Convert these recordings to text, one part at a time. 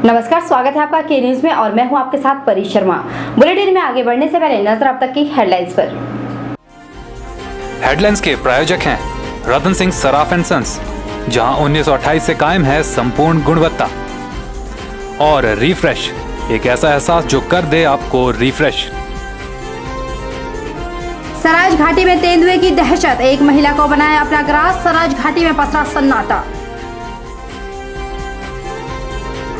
नमस्कार, स्वागत है आपका के न्यूज में और मैं हूं आपके साथ परी शर्मा। बुलेटिन में आगे बढ़ने से पहले नजर अब तक की हेडलाइंस पर। हेडलाइंस के प्रायोजक हैं रतन सिंह सराफ एंड सन्स, जहां 1928 से कायम है संपूर्ण गुणवत्ता। और रिफ्रेश, एक ऐसा एहसास जो कर दे आपको रिफ्रेश। सराज घाटी में तेंदुए की दहशत, एक महिला को बनाया अपना ग्रास, सराज घाटी में पसरा सन्नाटा।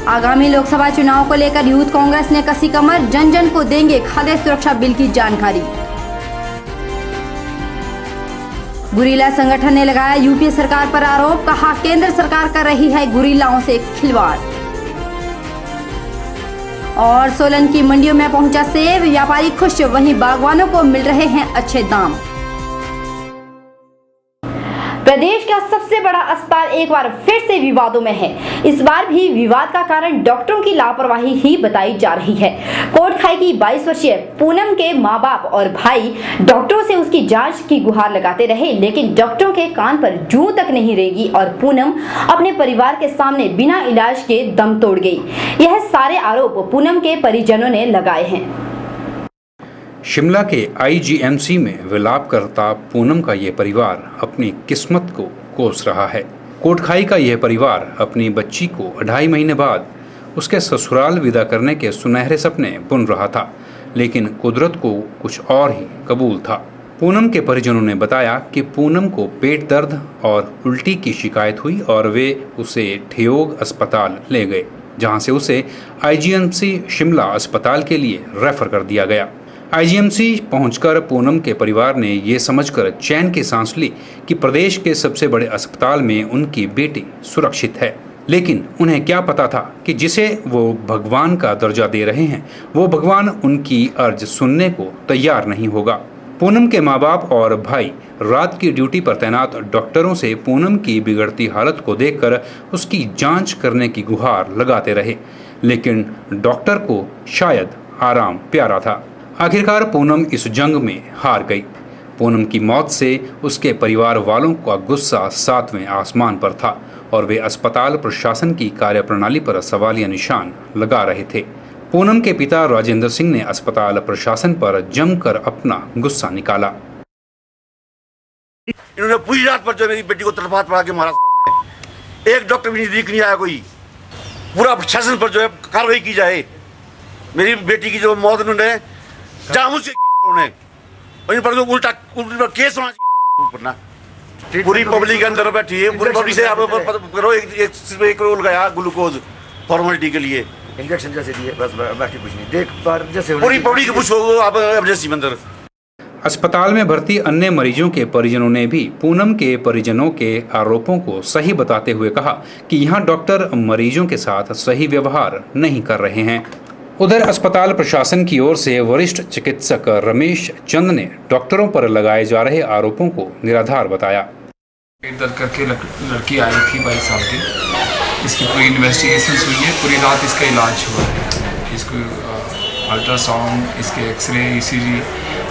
आगामी लोकसभा चुनाव को लेकर यूथ कांग्रेस ने कसी कमर, जन जन को देंगे खाद्य सुरक्षा बिल की जानकारी। गुरिल्ला संगठन ने लगाया यूपीए सरकार पर आरोप, कहा केंद्र सरकार कर रही है गुरिल्लाओं से खिलवाड़। और सोलन की मंडियों में पहुंचा सेब, व्यापारी खुश, वहीं बागवानों को मिल रहे हैं अच्छे दाम। प्रदेश का सबसे बड़ा अस्पताल एक बार फिर से विवादों में है। इस बार भी विवाद का कारण डॉक्टरों की लापरवाही ही बताई जा रही है। कोटखाई की 22 वर्षीय पूनम के मां बाप और भाई डॉक्टरों से उसकी जांच की गुहार लगाते रहे, लेकिन डॉक्टरों के कान पर जूं तक नहीं रेंगी और पूनम अपने परिवार के सामने बिना इलाज के दम तोड़ गई। यह सारे आरोप पूनम के परिजनों ने लगाए हैं। शिमला के आईजीएमसी में विलाप करता पूनम का यह परिवार अपनी किस्मत को कोस रहा है। कोटखाई का यह परिवार अपनी बच्ची को 2.5 महीने बाद उसके ससुराल विदा करने के सुनहरे सपने बुन रहा था, लेकिन कुदरत को कुछ और ही कबूल था। पूनम के परिजनों ने बताया कि पूनम को पेट दर्द और उल्टी की शिकायत हुई और वे उसे ठियोग अस्पताल ले गए, जहां से उसे आईजीएमसी शिमला अस्पताल के लिए रेफर कर दिया गया। आईजीएमसी पहुंचकर पूनम के परिवार ने ये समझकर चैन की सांस ली कि प्रदेश के सबसे बड़े अस्पताल में उनकी बेटी सुरक्षित है, लेकिन उन्हें क्या पता था कि जिसे वो भगवान का दर्जा दे रहे हैं, वो भगवान उनकी अर्ज सुनने को तैयार नहीं होगा। पूनम के माँ बाप और भाई रात की ड्यूटी पर तैनात डॉक्टरों से पूनम की बिगड़ती हालत को देखकर उसकी जांच करने की गुहार लगाते रहे, लेकिन डॉक्टर को शायद आराम प्यारा था। आखिरकार पूनम इस जंग में हार गई। पूनम की मौत से उसके परिवार वालों का गुस्सा 7वें आसमान पर था और वे अस्पताल प्रशासन की कार्यप्रणाली पर सवालिया निशान लगा रहे थे। पूनम के पिता राजेंद्र सिंह ने अस्पताल प्रशासन पर जमकर अपना गुस्सा निकाला। इन्होंने पूरी रात पर जो मेरी बेटी को तलवार पड़ा के मारा, एक डॉक्टर भी नहीं आया, कोई पूरा प्रशासन पर जो है कार्रवाई की जाए। मेरी बेटी की जो मौत उन्होंने जामुन से और इन पर तो उल्टा केस होना चाहिए। पूरी पब्लिक अंदर बैठी है, पूरी पब्लिक से आप करो एक रोल गया ग्लूकोज फॉर्मेलिटी के लिए, इंजेक्शन जैसे दिए, बस बाकी कुछ नहीं। देख पर जैसे पूरी पब्लिक पूछो आप इमरजेंसी में अंदर। अस्पताल में भर्ती अन्य मरीजों के परिजनों ने भी पूनम के परिजनों के आरोपों को सही बताते हुए कहा कि यहाँ डॉक्टर मरीजों के साथ सही व्यवहार नहीं कर रहे हैं। उधर अस्पताल प्रशासन की ओर से वरिष्ठ चिकित्सक रमेश चंद ने डॉक्टरों पर लगाए जा रहे आरोपों को निराधार बताया। पेट दर्द करके लड़की आई थी 22 साल की, इसकी पूरी इन्वेस्टिगेशन हुई है, पूरी रात इसका इलाज हुआ है। इसको अल्ट्रासाउंड, इसके एक्सरे, ईसीजी,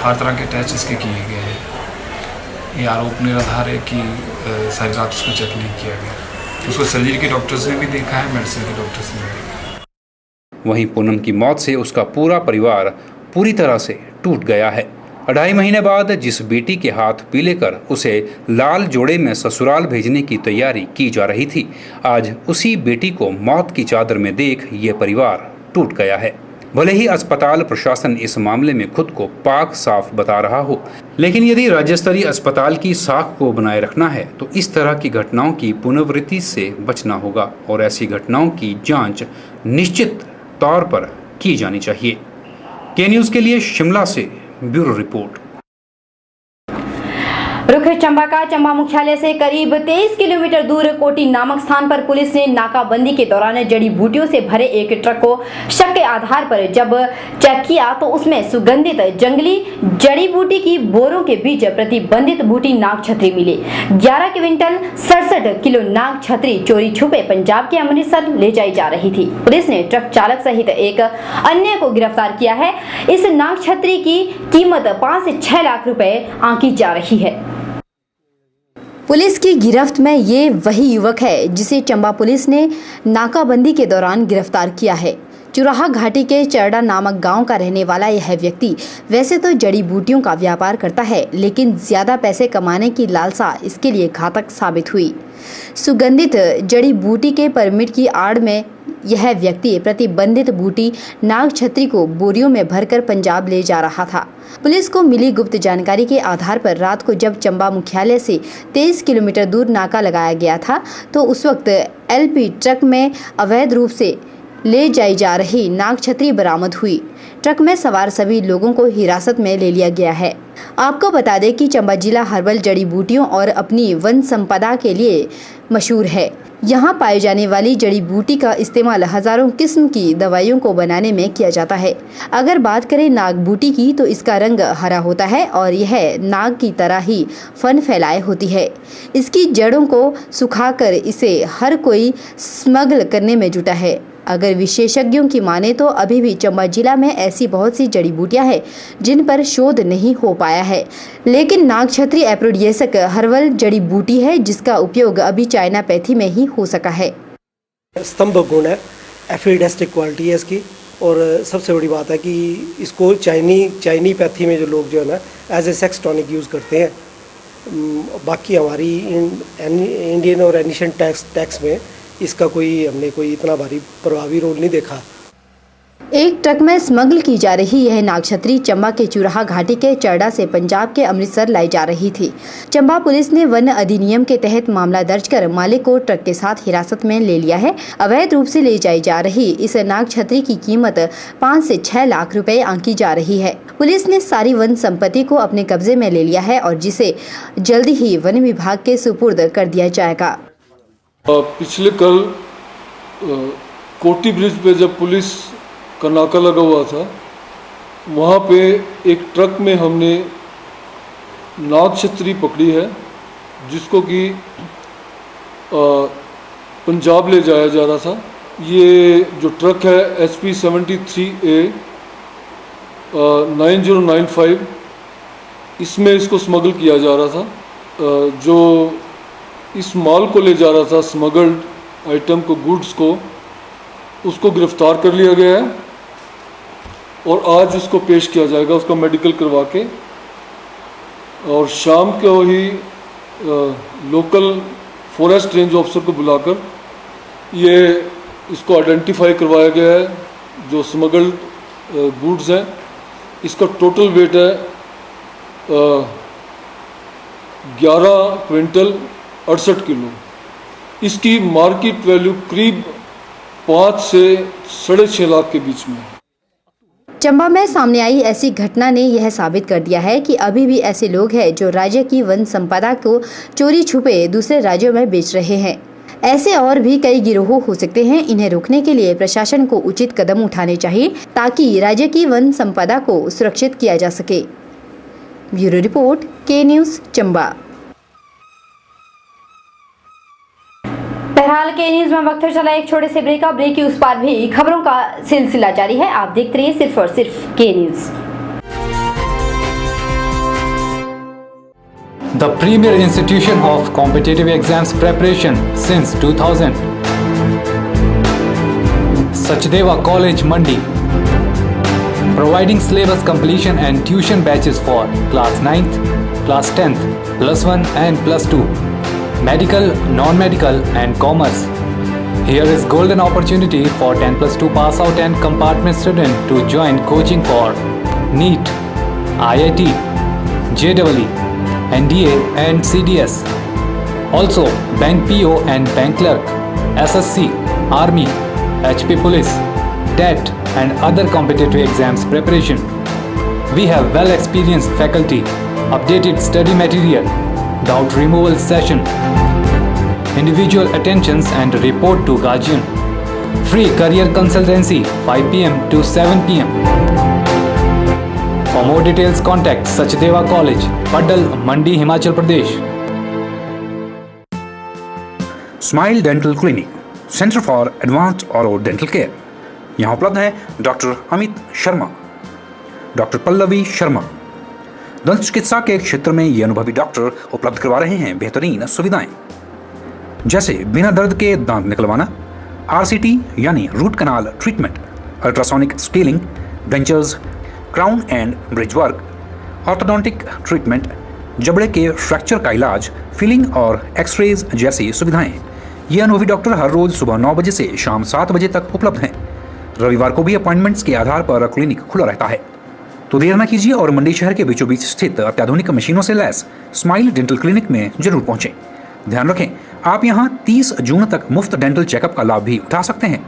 हर तरह के टेस्ट इसके किए गए हैं। ये आरोप निराधार है कि सारी रात उसको चेक नहीं किया गया। उसको सर्जरी के डॉक्टर्स ने भी देखा है, मेडिसिन के डॉक्टर्स ने भी देखा। वहीं पूनम की मौत से उसका पूरा परिवार पूरी तरह से टूट गया है। 2.5 महीने बाद जिस बेटी के हाथ पीले कर उसे लाल जोड़े में ससुराल भेजने की तैयारी की जा रही थी, आज उसी बेटी को मौत की चादर में देख ये परिवार टूट गया है। भले ही अस्पताल प्रशासन इस मामले में खुद को पाक साफ बता रहा हो, लेकिन यदि राज्य स्तरीय अस्पताल की साख को बनाए रखना है तो इस तरह की घटनाओं की पुनरावृत्ति से बचना होगा और ऐसी घटनाओं की जांच निश्चित तौर पर की जानी चाहिए। के न्यूज के लिए शिमला से ब्यूरो रिपोर्ट। रुख चंबा का चंबा मुख्यालय से करीब 23 किलोमीटर दूर कोटी नामक स्थान पर पुलिस ने नाकाबंदी के दौरान जड़ी बूटियों से भरे एक ट्रक को शक के आधार पर जब चेक किया तो उसमें सुगंधित जंगली जड़ी बूटी की बोरों के बीच प्रतिबंधित बूटी नाग छतरी मिली। 11 क्विंटल 67 किलो नाग छतरी चोरी छुपे पंजाब के अमृतसर ले जाई जा रही थी। पुलिस ने ट्रक चालक सहित एक अन्य को गिरफ्तार किया है। इस नाग छतरी की कीमत 5 से 6 लाख रुपए आंकी जा रही है। पुलिस की गिरफ्त में ये वही युवक है जिसे चंबा पुलिस ने नाकाबंदी के दौरान गिरफ्तार किया है। चुराहा घाटी के चरडा नामक गांव का रहने वाला यह व्यक्ति वैसे तो जड़ी बूटियों का व्यापार करता है, लेकिन ज्यादा पैसे कमाने की लालसा इसके लिए घातक साबित हुई। सुगंधित जड़ी बूटी के परमिट की आड़ में यह व्यक्ति प्रतिबंधित बूटी नाग छत्री को बोरियों में भरकर पंजाब ले जा रहा था। पुलिस को मिली गुप्त जानकारी के आधार पर रात को जब चंबा मुख्यालय से 23 किलोमीटर दूर नाका लगाया गया था, तो उस वक्त एलपी ट्रक में अवैध रूप से ले जाई जा रही नाग छत्री बरामद हुई। ट्रक में सवार सभी लोगों को हिरासत में ले लिया गया है। आपको बता दें कि चंबा जिला हर्बल जड़ी बूटियों और अपनी वन संपदा के लिए मशहूर है। यहाँ पाई जाने वाली जड़ी बूटी का इस्तेमाल हजारों किस्म की दवाइयों को बनाने में किया जाता है। अगर बात करें नाग बूटी की तो इसका रंग हरा होता है और यह नाग की तरह ही फन फैलाए होती है। इसकी जड़ों को सुखाकर इसे हर कोई स्मगल करने में जुटा है। अगर विशेषज्ञों की माने तो अभी भी चंबा जिला में ऐसी बहुत सी जड़ी बूटियां हैं जिन पर शोध नहीं हो पाया है, लेकिन नाग छत्री एप्रोडियसक हर्बल जड़ी बूटी है जिसका उपयोग अभी चाइना पैथी में ही हो सका है। स्तंभ गुण है, एफिडेस्टिक क्वालिटी है इसकी, और सबसे बड़ी बात है कि इसको चाइनी पैथी में जो लोग जो है ना as a sex tonic use करते हैं। बाकी हमारी इंडियन और एनिशियन टैक्स में इसका हमने कोई इतना भारी प्रभावी रोल नहीं देखा। एक ट्रक में स्मगल की जा रही यह नाग छत्री चंबा के चुराहा घाटी के चरडा से पंजाब के अमृतसर लाई जा रही थी। चंबा पुलिस ने वन अधिनियम के तहत मामला दर्ज कर मालिक को ट्रक के साथ हिरासत में ले लिया है। अवैध रूप से ले जाई जा रही इस नाग छत्री की कीमत 5 से 6 लाख रुपए आंकी जा रही है। पुलिस ने सारी वन संपत्ति को अपने कब्जे में ले लिया है और जिसे जल्दी ही वन विभाग के सुपुर्द कर दिया जाएगा। पिछले कल कोटी ब्रिज पे जब पुलिस का नाका लगा हुआ था, वहाँ पे एक ट्रक में हमने नाग छत्री पकड़ी है जिसको कि पंजाब ले जाया जा रहा था। ये जो ट्रक है SP 73A 9095, इसमें इसको स्मगल किया जा रहा था। जो इस माल को ले जा रहा था, स्मगल्ड आइटम को, गुड्स को, उसको गिरफ्तार कर लिया गया है और आज उसको पेश किया जाएगा, उसका मेडिकल करवा के, और शाम को ही लोकल फॉरेस्ट रेंज ऑफिसर को बुलाकर ये इसको आइडेंटिफाई करवाया गया है। जो स्मगल्ड गुड्स हैं, इसका टोटल वेट है 11 क्विंटल 68 किलो। इसकी मार्केट वैल्यू करीब 5 से 6.5 लाख के बीच में। चंबा में सामने आई ऐसी घटना ने यह साबित कर दिया है कि अभी भी ऐसे लोग हैं जो राज्य की वन संपदा को चोरी छुपे दूसरे राज्यों में बेच रहे हैं। ऐसे और भी कई गिरोह हो सकते हैं। इन्हें रोकने के लिए प्रशासन को उचित कदम उठाने चाहिए ताकि राज्य की वन संपदा को सुरक्षित किया जा सके। ब्यूरो रिपोर्ट, के न्यूज़, चंबा। बहरहाल के न्यूज में वक्त चला एक छोटे से ब्रेक का। ब्रेक के उस पार भी खबरों का सिलसिला जारी है। आप देखते रहिए सिर्फ और सिर्फ के news. The premier institution of competitive exams preparation since 2000. Sachdeva College, Mandi. Providing syllabus completion and tuition batches for class 9th, class 10th, plus 1 and plus 2. Medical, non-medical and commerce. Here is golden opportunity for 10+2 pass out and compartment student to join coaching for NEET, IIT, JEE, NDA and CDS. Also bank PO and bank clerk, SSC, Army, HP Police, TET and other competitive exams preparation. We have well experienced faculty, updated study material, doubt removal session, individual attentions and report to guardian. Free career consultancy 5 PM to 7 PM. For more details contact Sachdeva College, Padal, Mandi, Himachal Pradesh. Smile dental clinic, centre for advanced Auro dental care. यहाँ उपलब्ध है doctor Amit Sharma, doctor Pallavi Sharma, दंत चिकित्सा के क्षेत्र में ये अनुभवी डॉक्टर उपलब्ध करवा रहे हैं बेहतरीन सुविधाएं, जैसे बिना दर्द के दांत निकलवाना, RCT यानी root canal treatment, ultrasonic scaling, dentures, crown and bridge work, orthodontic treatment, जबड़े के फ्रैक्चर का इलाज, फिलिंग और एक्सरेज जैसी सुविधाएं। ये अनुभवी डॉक्टर हर रोज सुबह 9 बजे से शाम 7 बजे तक उपलब्ध हैं। रविवार को भी अपॉइंटमेंट्स के आधार पर क्लिनिक खुला रहता है। तो देर न कीजिए और मंडी शहर के बीचों बीच स्थित अत्याधुनिक मशीनों से लैस स्माइल डेंटल क्लिनिक में जरूर पहुंचें। ध्यान रखें, आप यहां 30 जून तक मुफ्त डेंटल चेकअप का लाभ भी उठा सकते हैं।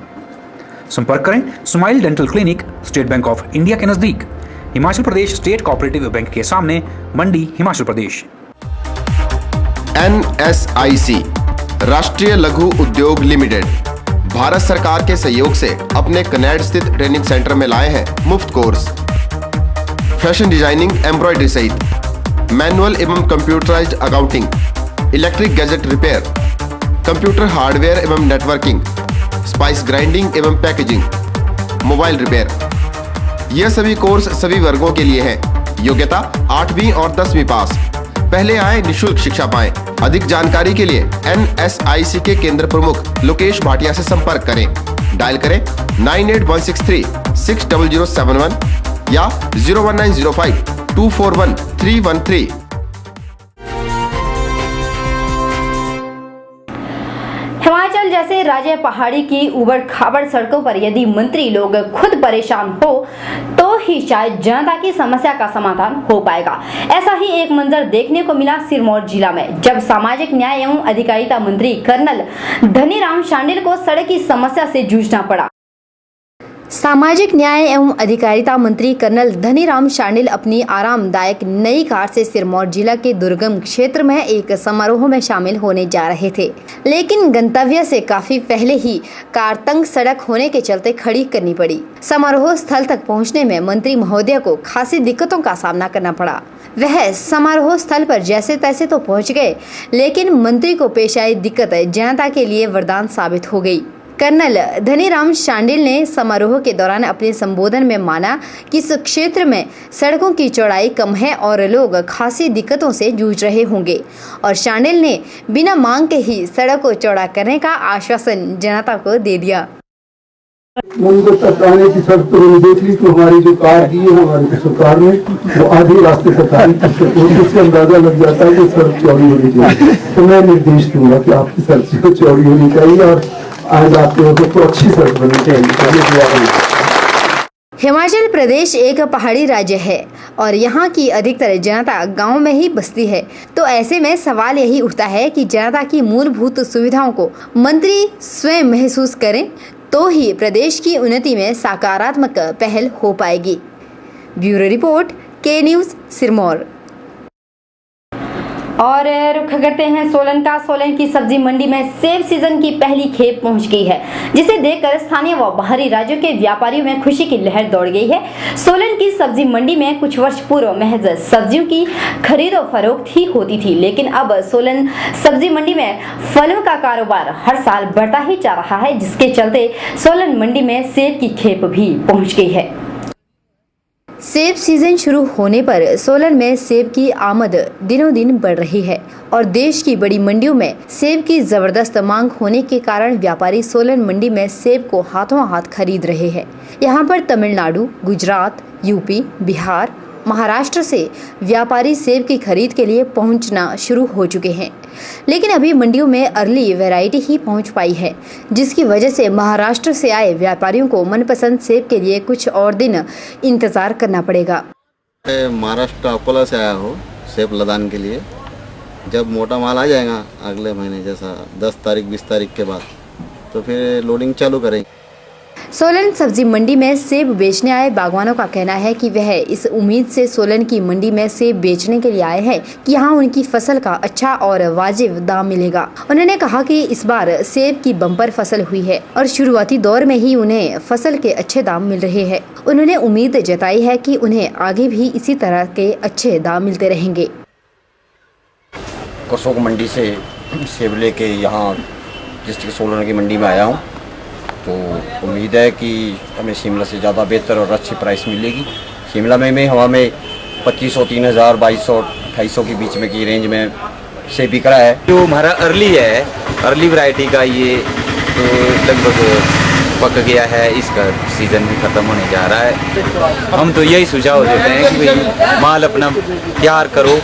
संपर्क करें smile dental clinic, state bank of India के नजदीक, Himachal Pradesh state cooperative bank के सामने, मंडी, हिमाचल प्रदेश। NSIC राष्ट्रीय लघु उद्योग लिमिटेड भारत सरकार के सहयोग से अपने कनेड स्थित ट्रेनिंग सेंटर में लाए हैं मुफ्त कोर्स फैशन डिजाइनिंग, एम्ब्रॉयडरी सहित मैनुअल एवं computerised accounting, electric gadget repair, computer hardware एवं नेटवर्किंग, स्पाइस ग्राइंडिंग एवं पैकेजिंग, मोबाइल रिपेयर। यह सभी कोर्स सभी वर्गों के लिए हैं। योग्यता 8वीं और 10वीं पास। पहले आए निशुल्क शिक्षा पाएं। अधिक जानकारी के लिए NSIC के केंद्र प्रमुख लोकेश भाटिया से संपर्क करें। डायल करें 98163 60071 या 01905 241 313। हिमाचल जैसे राज्य पहाड़ी की उबड़ खाबड़ सड़कों पर यदि मंत्री लोग खुद परेशान हो तो ही शायद जनता की समस्या का समाधान हो पाएगा। ऐसा ही एक मंजर देखने को मिला सिरमौर जिला में, जब सामाजिक न्याय एवं अधिकारिता मंत्री कर्नल धनीराम शांडिल को सड़क की समस्या से जूझना पड़ा। सामाजिक न्याय एवं अधिकारिता मंत्री कर्नल धनीराम शांडिल अपनी आरामदायक नई कार से सिरमौर जिला के दुर्गम क्षेत्र में एक समारोह में शामिल होने जा रहे थे, लेकिन गंतव्य से काफी पहले ही कार तंग सड़क होने के चलते खड़ी करनी पड़ी। समारोह स्थल तक पहुंचने में मंत्री महोदय को खासी दिक्कतों का सामना करना पड़ा। वह समारोह स्थल पर जैसे तैसे तो पहुंच गए, लेकिन मंत्री को पेश आई दिक्कत जनता के लिए वरदान साबित हो गई। कर्नल धनीराम शांडिल ने समारोह के दौरान अपने संबोधन में माना कि इस क्षेत्र में सड़कों की चौड़ाई कम है और लोग खासी दिक्कतों से जूझ रहे होंगे, और शांडिल ने बिना मांग के ही सड़क को चौड़ा करने का आश्वासन जनता को दे दिया। उनको तताने की सड़क तो देख ली तो हमारी जो कार की है हमारी सरकार ने वो आधे रास्ते तताई, उससे अंदाजा लग जाता है कि सड़क चौड़ी होनी चाहिए। तो मैं निर्देश दूंगा कि आपकी सड़क चौड़ी होनी चाहिए और आज आपके होते तो अच्छी सड़क बननी चाहिए। हिमाचल प्रदेश एक पहाड़ी राज्य है और यहाँ की अधिकतर जनता गांव में ही बसती है, तो ऐसे में सवाल यही उठता है कि जनता की मूलभूत सुविधाओं को मंत्री स्वयं महसूस करें तो ही प्रदेश की उन्नति में सकारात्मक पहल हो पाएगी। ब्यूरो रिपोर्ट, के न्यूज़, सिरमौर। और रुख करते हैं सोलन का। सोलन की सब्जी मंडी में सेब सीजन की पहली खेप पहुंच गई है, जिसे देखकर स्थानीय व बाहरी राज्यों के व्यापारियों में खुशी की लहर दौड़ गई है। सोलन की सब्जी मंडी में कुछ वर्ष पूर्व महज सब्जियों की खरीद और फरोख्त ही होती थी, लेकिन अब सोलन सब्जी मंडी में फलों का कारोबार हर साल बढ़ता ही जा रहा है, जिसके चलते सोलन मंडी में सेब की खेप भी पहुँच गई है। सेब सीजन शुरू होने पर सोलन में सेब की आमद दिनों दिन बढ़ रही है और देश की बड़ी मंडियों में सेब की जबरदस्त मांग होने के कारण व्यापारी सोलन मंडी में सेब को हाथों हाथ खरीद रहे हैं। यहाँ पर तमिलनाडु, गुजरात, यूपी, बिहार, महाराष्ट्र से व्यापारी सेब की खरीद के लिए पहुंचना शुरू हो चुके हैं, लेकिन अभी मंडियों में अर्ली वैरायटी ही पहुंच पाई है, जिसकी वजह से महाराष्ट्र से आए व्यापारियों को मनपसंद सेब के लिए कुछ और दिन इंतजार करना पड़ेगा। महाराष्ट्र अकोला से आया हूँ सेब लदान के लिए। जब मोटा माल आ जाएगा अगले महीने, जैसा 10 तारीख 20 तारीख के बाद, तो फिर लोडिंग चालू करेंगे। सोलन सब्जी मंडी में सेब बेचने आए बागवानों का कहना है कि वह इस उम्मीद से सोलन की मंडी में सेब बेचने के लिए आए हैं कि यहाँ उनकी फसल का अच्छा और वाजिब दाम मिलेगा। उन्होंने कहा कि इस बार सेब की बम्पर फसल हुई है और शुरुआती दौर में ही उन्हें फसल के अच्छे दाम मिल रहे हैं। उन्होंने उम्मीद जताई है कि उन्हें आगे भी इसी तरह के अच्छे दाम मिलते रहेंगे। कसोक मंडी से सेब लेके यहाँ डिस्ट्रिक्ट सोलन की मंडी में आया हूँ, तो उम्मीद है कि हमें शिमला से ज़्यादा बेहतर और अच्छी प्राइस मिलेगी। शिमला में हवा में 2500, 3000, 2200, 2800 के बीच में की रेंज में से बिक रहा है। जो हमारा अर्ली वैरायटी का ये तो लगभग पक गया है, इसका सीज़न भी ख़त्म होने जा रहा है। हम तो यही सुझाव देते हैं कि भाई माल अपना तैयार करो,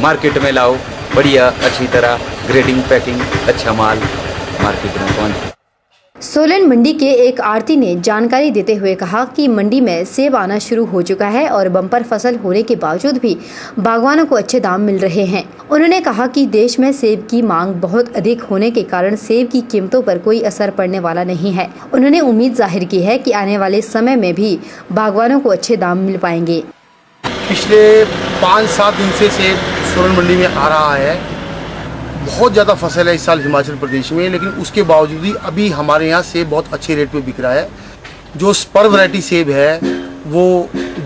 मार्केट में लाओ, बढ़िया अच्छी तरह ग्रेडिंग पैकिंग अच्छा माल मार्केट में पहुँचे। सोलन मंडी के एक आढ़ती ने जानकारी देते हुए कहा कि मंडी में सेब आना शुरू हो चुका है और बम्पर फसल होने के बावजूद भी बागवानों को अच्छे दाम मिल रहे हैं। उन्होंने कहा कि देश में सेब की मांग बहुत अधिक होने के कारण सेब की कीमतों पर कोई असर पड़ने वाला नहीं है। उन्होंने उम्मीद जाहिर की है कि आने वाले समय में भी बागवानों को अच्छे दाम मिल पाएंगे। पिछले 5-7 दिन से सेब सोलन मंडी में आ रहा है। बहुत ज़्यादा फसल है इस साल हिमाचल प्रदेश में, लेकिन उसके बावजूद भी अभी हमारे यहाँ सेब बहुत अच्छे रेट पे बिक रहा है। जो स्पर वैरायटी सेब है वो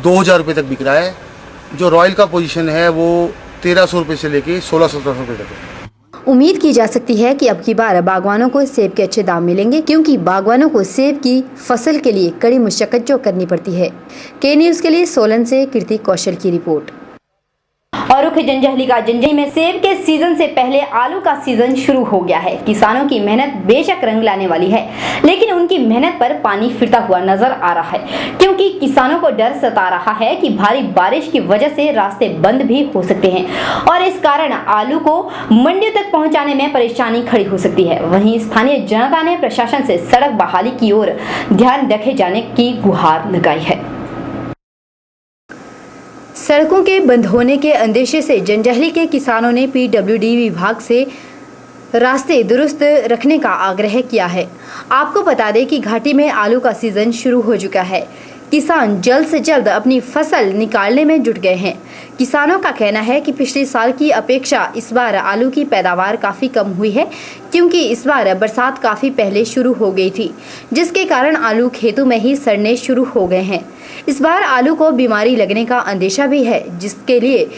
2000 रुपये तक बिक रहा है। जो रॉयल का पोजीशन है वो 1300 रुपये से लेके 1600-1700 रुपये तक है। उम्मीद की जा सकती है कि अब की बार बागवानों को सेब के अच्छे दाम मिलेंगे, क्योंकि बागवानों को सेब की फसल के लिए कड़ी मुशक्कत जो करनी पड़ती है। के न्यूज़ के लिए सोलन से कीर्ति कौशल की रिपोर्ट। और रुख जंजहली का जंजई में सेब के सीजन से पहले आलू का सीजन शुरू हो गया है। किसानों की मेहनत बेशक रंग लाने वाली है, लेकिन उनकी मेहनत पर पानी फिरता हुआ नजर आ रहा है, क्योंकि किसानों को डर सता रहा है कि भारी बारिश की वजह से रास्ते बंद भी हो सकते हैं और इस कारण आलू को मंडियों तक पहुंचाने में परेशानी खड़ी हो सकती है। वहीं स्थानीय जनता ने प्रशासन से सड़क बहाली की ओर ध्यान रखे जाने की गुहार लगाई है। सड़कों के बंद होने के अंदेशे से जंजहली के किसानों ने पीडब्ल्यूडी विभाग से रास्ते दुरुस्त रखने का आग्रह किया है। आपको बता दें कि घाटी में आलू का सीजन शुरू हो चुका है। किसान जल्द से जल्द अपनी फसल निकालने में जुट गए हैं। किसानों का कहना है कि पिछले साल की अपेक्षा इस बार आलू की पैदावार काफ़ी कम हुई है, क्योंकि इस बार बरसात काफ़ी पहले शुरू हो गई थी, जिसके कारण आलू खेतों में ही सड़ने शुरू हो गए हैं। इस बार आलू को बीमारी लगने का अंदेशा भी है, जिसके लिए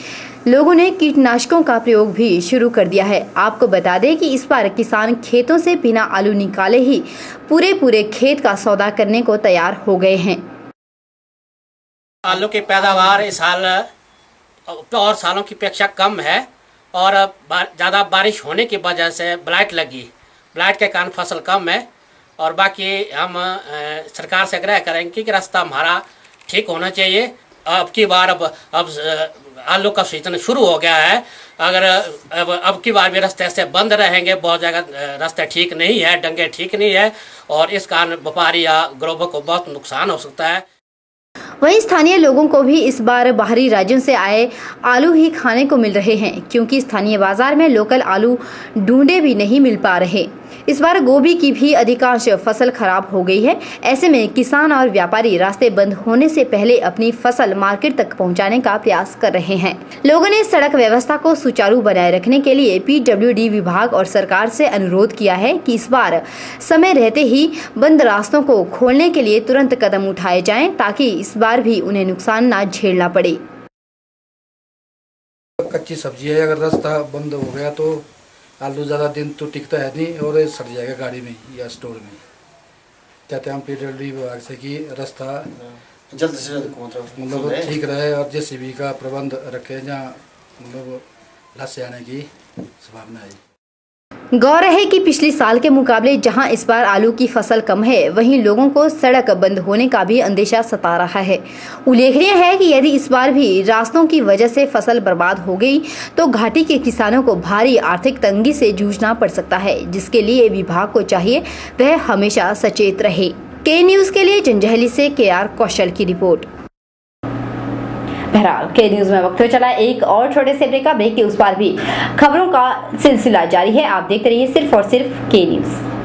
लोगों ने कीटनाशकों का प्रयोग भी शुरू कर दिया है। आपको बता दें कि इस बार किसान खेतों से बिना आलू निकाले ही पूरे खेत का सौदा करने को तैयार हो गए हैं। आलू की पैदावार इस साल और सालों की अपेक्षा कम है और ज़्यादा बारिश होने की वजह से ब्लाइट लगी। ब्लाइट के कारण फसल कम है और बाकी हम सरकार से आग्रह करेंगे कि रास्ता हमारा ठीक होना चाहिए। अब की बार अब आलू का सीजन शुरू हो गया है। अगर अब की बार भी रास्ते ऐसे बंद रहेंगे, बहुत जगह रास्ते ठीक नहीं है, डंगे ठीक नहीं है और इस कारण व्यापारी या ग्रोहों को बहुत नुकसान हो सकता है। वहीं स्थानीय लोगों को भी इस बार बाहरी राज्यों से आए आलू ही खाने को मिल रहे हैं, क्योंकि स्थानीय बाजार में लोकल आलू ढूंढे भी नहीं मिल पा रहे। इस बार गोभी की भी अधिकांश फसल खराब हो गई है। ऐसे में किसान और व्यापारी रास्ते बंद होने से पहले अपनी फसल मार्केट तक पहुंचाने का प्रयास कर रहे हैं। लोगों ने सड़क व्यवस्था को सुचारू बनाए रखने के लिए पीडब्ल्यूडी विभाग और सरकार से अनुरोध किया है कि इस बार समय रहते ही बंद रास्तों को खोलने के लिए तुरंत कदम उठाए जाएं, ताकि इस बार भी उन्हें नुकसान न झेलना पड़े। कच्ची सब्जी है, अगर रास्ता बंद हो गया तो आलू ज़्यादा दिन तो टिकता है नहीं और सड़ जाएगा गाड़ी में या स्टोर में। कहते हैं हम पीडब्ल्यूडी विभाग से कि रास्ता जल्द से जल्द मतलब ठीक रहे और जेसीबी का प्रबंध रखे जहाँ मतलब लस से आने की संभावना है। गौर है कि पिछले साल के मुकाबले जहां इस बार आलू की फसल कम है, वहीं लोगों को सड़क बंद होने का भी अंदेशा सता रहा है। उल्लेखनीय है कि यदि इस बार भी रास्तों की वजह से फसल बर्बाद हो गई तो घाटी के किसानों को भारी आर्थिक तंगी से जूझना पड़ सकता है, जिसके लिए विभाग को चाहिए वह हमेशा सचेत रहे। के न्यूज़ के लिए जंजहली से KR कौशल की रिपोर्ट। बहरहाल के न्यूज में वक्त हो चला एक और छोटे से ब्रेक का। ब्रेक के उस पार भी खबरों का सिलसिला जारी है। आप देखते रहिए सिर्फ और सिर्फ के न्यूज।